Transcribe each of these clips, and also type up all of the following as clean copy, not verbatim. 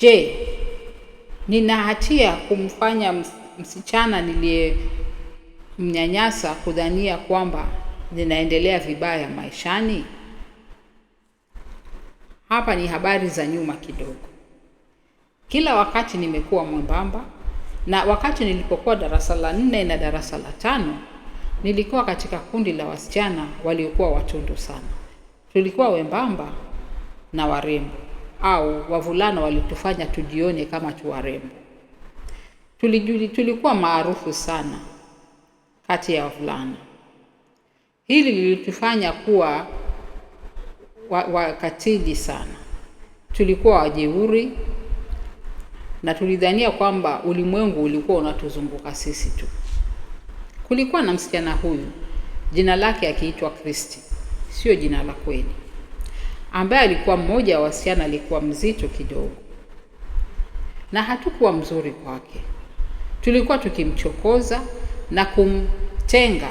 Je, nina hatia kumfanya msichana niliyemnyanyasa kudhania kwamba ninaendelea vibaya maishani? Hapa ni habari za nyuma kidogo. Kila wakati nimekuwa mwembamba, na wakati nilipokuwa darasa la 4 na darasa la 5, nilikuwa katika kundi la wasichana waliokuwa watundu sana. Tulikuwa wembamba na warembo, au wavulana walitufanya tujione kama tu warembo. Tulikuwa maarufu sana kati ya wavulana. Hili lilitufanya kuwa wakatili sana. Tulikuwa wajeuri na tulidhania kwamba ulimwengu ulikuwa unatuzunguka sisi tu. Kulikuwa na msichana huyu, jina lake akiitwa Kristi, sio jina la kweli, ambaye alikuwa mmoja wa wasichana alikuwa mzito kidogo, na hatukuwa mzuri kwake. Tulikuwa tukimchokoza na kumtenga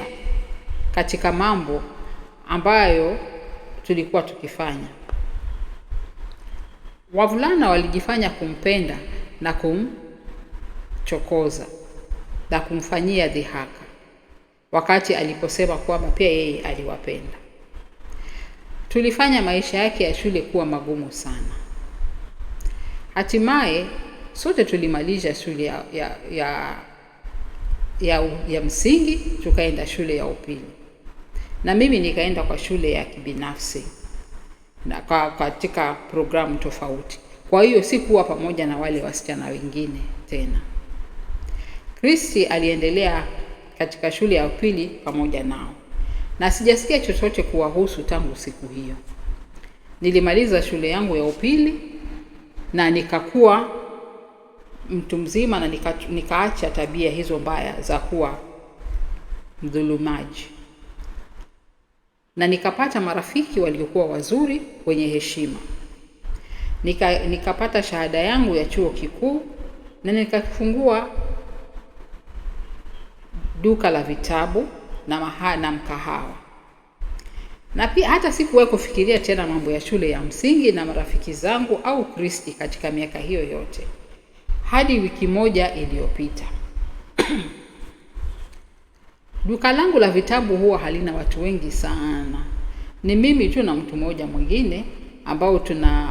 katika mambo ambayo tulikuwa tukifanya. Wavulana walijifanya kumpenda na kumchokoza na kumfanyia dhihaka, wakati aliposema kwamba pia yeye aliwapenda. Tulifanya maisha yake ya shule kuwa magumu sana. Hatimaye sote tulimaliza shule ya msingi, tukaenda shule ya upili, na mimi nikaenda kwa shule ya kibinafsi na katika programu tofauti. Kwa hiyo sikuwa pamoja na wale wasichana wengine tena. Kristi aliendelea katika shule ya upili pamoja nao, na sijasikia chochote kuwahusu tangu siku hiyo. Nilimaliza shule yangu ya upili na nikakuwa mtu mzima, na nikaacha tabia hizo mbaya za kuwa mdhulumaji, na nikapata marafiki waliokuwa wazuri wenye heshima. Nikapata shahada yangu ya chuo kikuu, na nikafungua duka la vitabu na mkahawa. Na pia hata sikuwahi kufikiria tena mambo ya shule ya msingi na marafiki zangu au Kristi katika miaka hiyo yote, hadi wiki moja iliyopita. Duka langu la vitabu huwa halina watu wengi sana. Ni mimi tu na mtu mmoja mwingine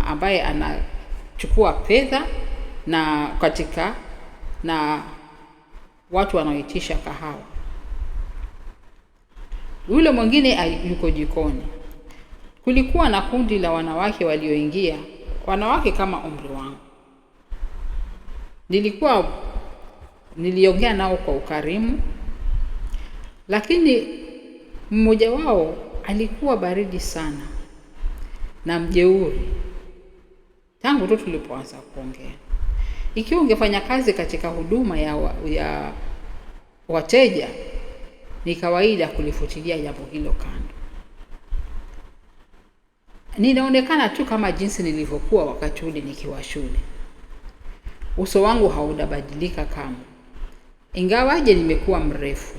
ambaye anachukua fedha na watu wanaoitisha kahawa. Yule mwingine yuko jikoni. Kulikuwa na kundi la wanawake walioingia, wanawake kama umri wangu. Niliongea nao kwa ukarimu, lakini mmoja wao alikuwa baridi sana na mjeuri tangu tu tulipoanza kuongea. Ikiwa ungefanya kazi katika huduma ya wateja, ni kawaida kulifutilia jambo hilo kando. Ninaonekana tu kama jinsi nilivyokuwa wakati ule nikiwa shule. Uso wangu haudabadilika kamwe, ingawaje nimekuwa mrefu.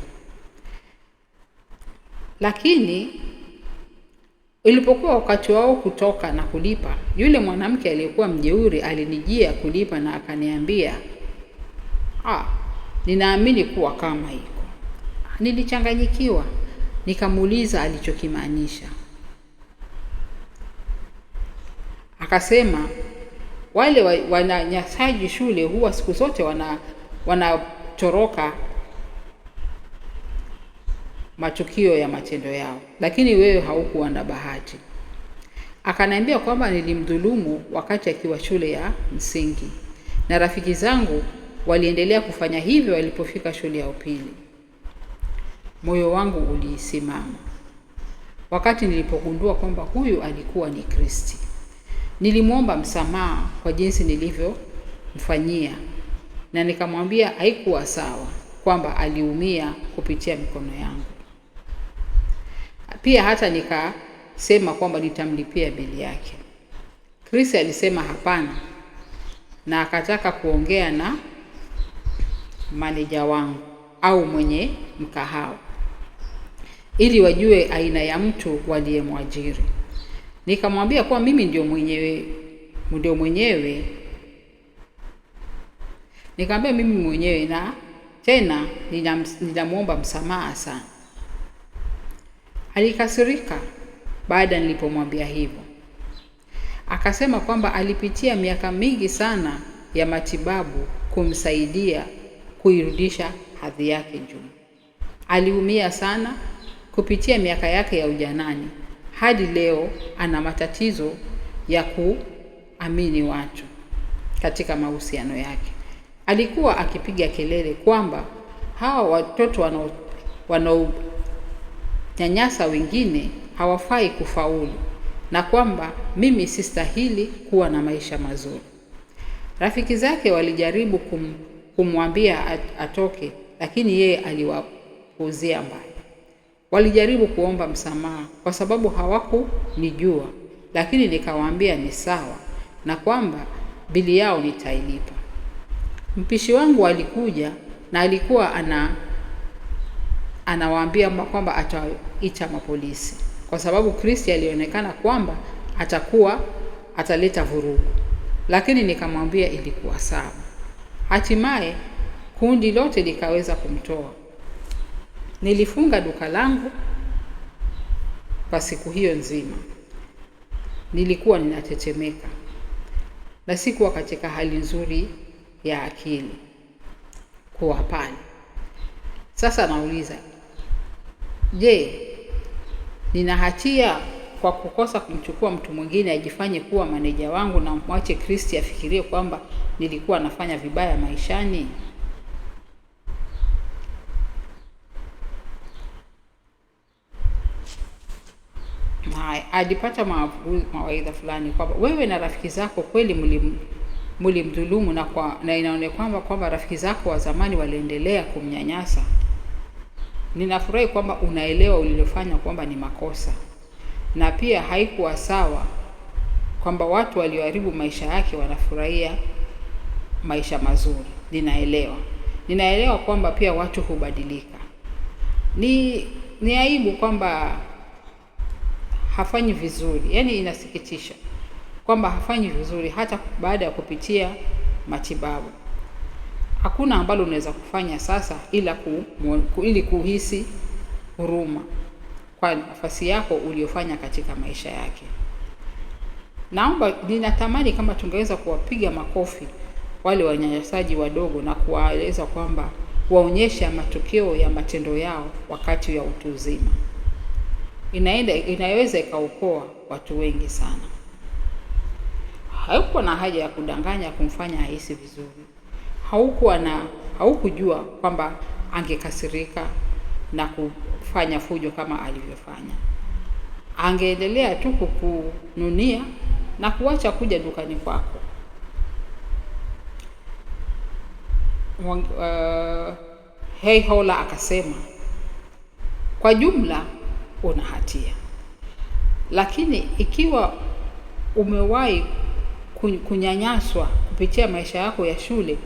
Lakini ilipokuwa wakati wao kutoka na kulipa, yule mwanamke aliyekuwa mjeuri alinijia kulipa na akaniambia, ninaamini kuwa kama iko. Nilichanganyikiwa, nikamuuliza alichokimaanisha. Akasema wale wanyanyasaji shule huwa siku zote wanatoroka matukio ya matendo yao, lakini wewe haukuwa na bahati. Akaniambia kwamba nilimdhulumu wakati akiwa shule ya msingi, na rafiki zangu waliendelea kufanya hivyo walipofika shule ya upili. Moyo wangu ulisimama wakati nilipogundua kwamba huyu alikuwa ni Kristi. Nilimwomba msamaha kwa jinsi nilivyomfanyia, na nikamwambia haikuwa sawa, kwamba aliumia kupitia mikono yangu. Pia hata nikasema kwamba nitamlipia bili yake. Kristi alisema hapana, na akataka kuongea na maneja wangu au mwenye mkahawa ili wajue aina ya mtu waliyemwajiri. Nikamwambia kuwa mimi ndio mwenyewe Nikamwambia mimi mwenyewe, na tena ninamuomba msamaha sana. Alikasirika baada nilipomwambia hivyo. Akasema kwamba alipitia miaka mingi sana ya matibabu kumsaidia kuirudisha hadhi yake juu. Aliumia sana kupitia miaka yake ya ujanani. Hadi leo ana matatizo ya kuamini watu katika mahusiano yake. Alikuwa akipiga kelele kwamba hawa watoto wanaonyanyasa wengine hawafai kufaulu, na kwamba mimi sistahili kuwa na maisha mazuri. Rafiki zake walijaribu kumwambia atoke, lakini yeye aliwapuuzia mbali. Walijaribu kuomba msamaha kwa sababu hawakunijua, lakini nikawaambia ni sawa na kwamba bili yao nitailipa. Mpishi wangu alikuja na alikuwa anawaambia kwamba ataita mapolisi kwa sababu Kristi alionekana kwamba ataleta vurugu. Lakini nikamwambia ilikuwa sawa. Hatimaye kundi lote likaweza kumtoa. Nilifunga duka langu kwa siku hiyo nzima. Nilikuwa ninatetemeka na sikuwa katika hali nzuri ya akili kuwa pale. Sasa nauliza, je, nina hatia kwa kukosa kumchukua mtu mwingine ajifanye kuwa maneja wangu na mwache Kristi afikirie kwamba nilikuwa nafanya vibaya maishani? Alipata mawaidha fulani kwamba wewe na rafiki zako kweli mlimdhulumu, na inaonekana kwamba rafiki zako wa zamani waliendelea kumnyanyasa. Ninafurahi kwamba unaelewa ulilofanya kwamba ni makosa, na pia haikuwa sawa kwamba watu walioharibu maisha yake wanafurahia maisha mazuri. Ninaelewa kwamba pia watu hubadilika. Ni aibu kwamba hafanyi vizuri. Yaani inasikitisha kwamba hafanyi vizuri hata baada ya kupitia matibabu. Hakuna ambalo unaweza kufanya sasa ili kuhisi huruma kwa nafasi yako uliyofanya katika maisha yake. Ninatamani kama tungeweza kuwapiga makofi wale wanyanyasaji wadogo na kuwaeleza kwamba waonyesha matokeo ya matendo yao wakati ya utu uzima. Inaweza ikaokoa watu wengi sana. Haukuwa na haja ya kudanganya kumfanya ahisi vizuri. Haukujua kwamba angekasirika na kufanya fujo kama alivyofanya. Angeendelea tu kukununia na kuacha kuja dukani kwako. Hola akasema, kwa jumla una hatia. Lakini ikiwa umewahi kunyanyaswa kupitia maisha yako ya shule,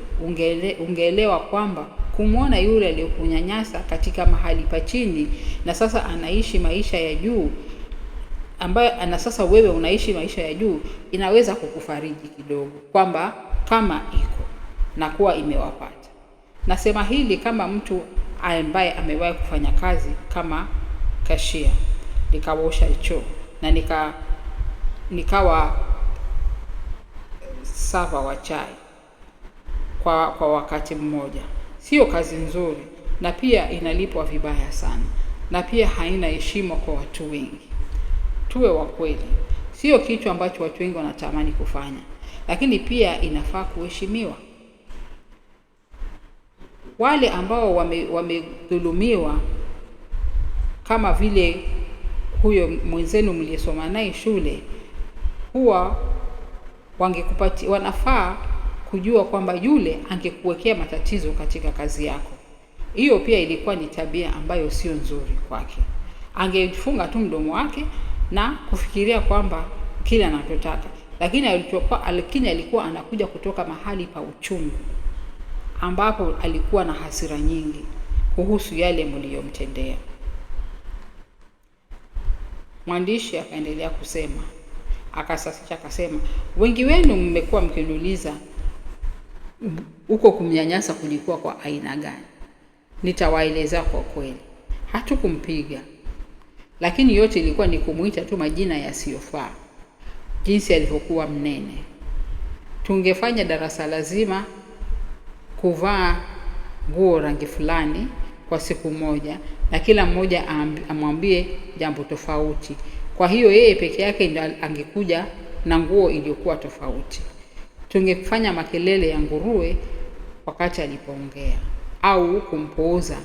ungeelewa kwamba kumwona yule aliyokunyanyasa katika mahali pa chini na sasa anaishi maisha ya juu, ambaye sasa wewe unaishi maisha ya juu, inaweza kukufariji kidogo kwamba kama iko na kuwa imewapata. Nasema hili kama mtu ambaye amewahi kufanya kazi kama kashia, nikaosha choo na nikawa sava wa chai kwa wakati mmoja. Sio kazi nzuri, na pia inalipwa vibaya sana, na pia haina heshima kwa watu wengi. Tuwe wa kweli, sio kitu ambacho watu wengi wanatamani kufanya, lakini pia inafaa kuheshimiwa. Wale ambao wamedhulumiwa kama vile huyo mwenzenu mliyesoma naye shule, huwa wanafaa kujua kwamba yule angekuwekea matatizo katika kazi yako. Hiyo pia ilikuwa ni tabia ambayo sio nzuri kwake. Angefunga tu mdomo wake na kufikiria kwamba kila anachotaka, lakini alikuwa anakuja kutoka mahali pa uchungu ambapo alikuwa na hasira nyingi kuhusu yale mliyomtendea. Mwandishi akaendelea kusema, akasema, wengi wenu mmekuwa mkiniuliza huko kumnyanyasa kulikuwa kwa aina gani. Nitawaeleza kwa kweli. Hatukumpiga, lakini yote ilikuwa ni kumuita tu majina yasiyofaa, jinsi alivyokuwa mnene. Tungefanya darasa lazima kuvaa nguo rangi fulani kwa siku moja, na kila mmoja amwambie jambo tofauti. Kwa hiyo yeye peke yake ndiye angekuja na nguo iliyokuwa tofauti. Tungefanya makelele ya nguruwe wakati alipoongea, au kumpooza,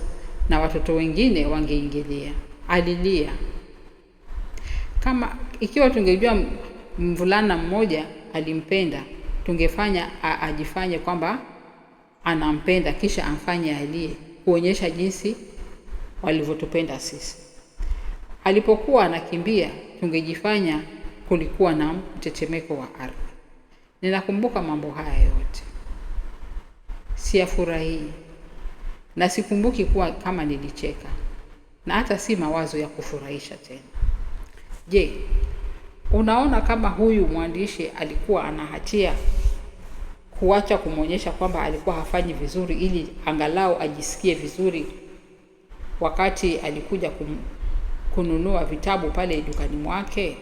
na watoto wengine wangeingilia. Alilia. Ikiwa tungejua mvulana mmoja alimpenda, tungefanya ajifanye kwamba anampenda, kisha amfanye alie, kuonyesha jinsi walivyotupenda sisi. Alipokuwa anakimbia, tungejifanya kulikuwa na mtetemeko wa ardhi. Ninakumbuka mambo haya yote. Siyafurahii, na sikumbuki kuwa kama nilicheka, na hata si mawazo ya kufurahisha tena. Je, unaona kama huyu mwandishi alikuwa ana hatia kuacha kumwonyesha kwamba alikuwa hafanyi vizuri, ili angalau ajisikie vizuri wakati alikuja kununua vitabu pale dukani mwake?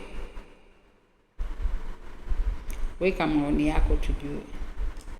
Weka maoni yako tujue.